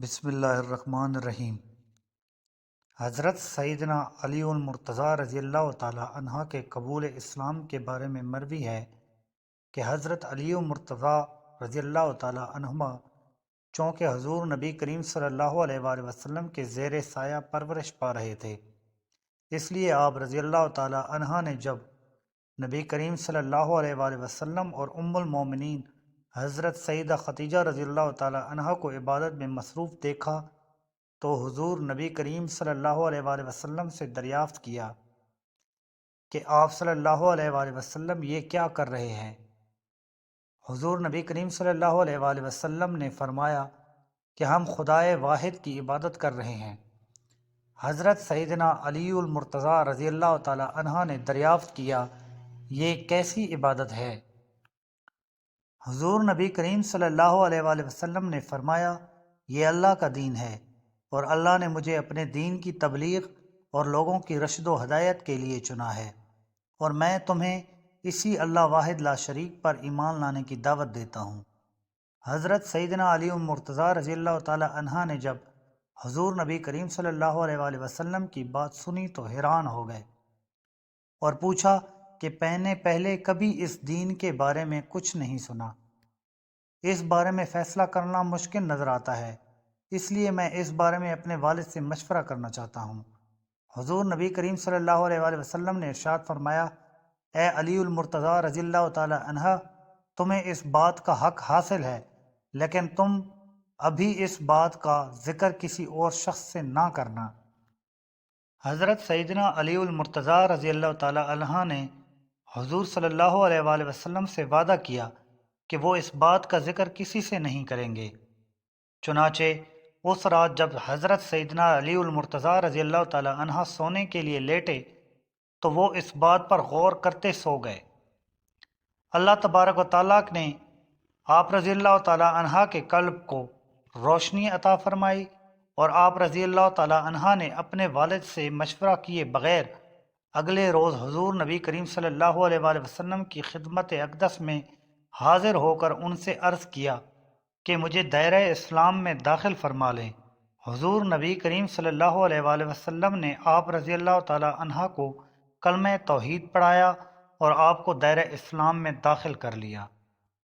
بسم اللہ الرحمن الرحیم۔ حضرت سیدنا علی المرتضیٰ رضی اللہ تعالی عنہ کے قبول اسلام کے بارے میں مروی ہے کہ حضرت علی المرتضیٰ رضی اللہ تعالی عنہما چونکہ حضور نبی کریم صلی اللہ علیہ وآلہ وسلم کے زیر سایہ پرورش پا رہے تھے، اس لیے آپ رضی اللہ تعالی عنہ نے جب نبی کریم صلی اللہ علیہ وآلہ وسلم اور ام المومنین حضرت سیدہ خدیجہ رضی اللہ تعالی عنہ کو عبادت میں مصروف دیکھا تو حضور نبی کریم صلی اللہ علیہ وآلہ وسلم سے دریافت کیا کہ آپ صلی اللہ علیہ وآلہ وسلم یہ کیا کر رہے ہیں؟ حضور نبی کریم صلی اللہ علیہ وآلہ وسلم نے فرمایا کہ ہم خدائے واحد کی عبادت کر رہے ہیں۔ حضرت سیدنا علی المرتضیٰ رضی اللہ تعالی عنہ نے دریافت کیا، یہ کیسی عبادت ہے؟ حضور نبی کریم صلی اللہ علیہ وآلہ وسلم نے فرمایا، یہ اللہ کا دین ہے اور اللہ نے مجھے اپنے دین کی تبلیغ اور لوگوں کی رشد و ہدایت کے لیے چنا ہے، اور میں تمہیں اسی اللہ واحد لا شریک پر ایمان لانے کی دعوت دیتا ہوں۔ حضرت سیدنا علی المرتضیٰ رضی اللہ تعالی عنہ نے جب حضور نبی کریم صلی اللہ علیہ وآلہ وسلم کی بات سنی تو حیران ہو گئے اور پوچھا کہ میں نے پہلے کبھی اس دین کے بارے میں کچھ نہیں سنا، اس بارے میں فیصلہ کرنا مشکل نظر آتا ہے، اس لیے میں اس بارے میں اپنے والد سے مشورہ کرنا چاہتا ہوں۔ حضور نبی کریم صلی اللہ علیہ وآلہ وسلم نے ارشاد فرمایا، اے علی المرتضیٰ رضی اللہ تعالی عنہ، تمہیں اس بات کا حق حاصل ہے، لیکن تم ابھی اس بات کا ذکر کسی اور شخص سے نہ کرنا۔ حضرت سیدنا علی المرتضیٰ رضی اللہ تعالی عنہ نے حضور صلی اللہ علیہ وآلہ وسلم سے وعدہ کیا کہ وہ اس بات کا ذکر کسی سے نہیں کریں گے۔ چنانچہ اس رات جب حضرت سیدنا علی المرتضیٰ رضی اللہ تعالی عنہ سونے کے لیے لیٹے تو وہ اس بات پر غور کرتے سو گئے۔ اللہ تبارک و تعالیٰ نے آپ رضی اللہ تعالی عنہ کے قلب کو روشنی عطا فرمائی اور آپ رضی اللہ تعالی عنہ نے اپنے والد سے مشورہ کیے بغیر اگلے روز حضور نبی کریم صلی اللہ علیہ وآلہ وسلم کی خدمت اقدس میں حاضر ہو کر ان سے عرض کیا کہ مجھے دائرہ اسلام میں داخل فرما لیں۔ حضور نبی کریم صلی اللہ علیہ وآلہ وسلم نے آپ رضی اللہ تعالی عنہ کو کلمہ توحید پڑھایا اور آپ کو دائرہ اسلام میں داخل کر لیا۔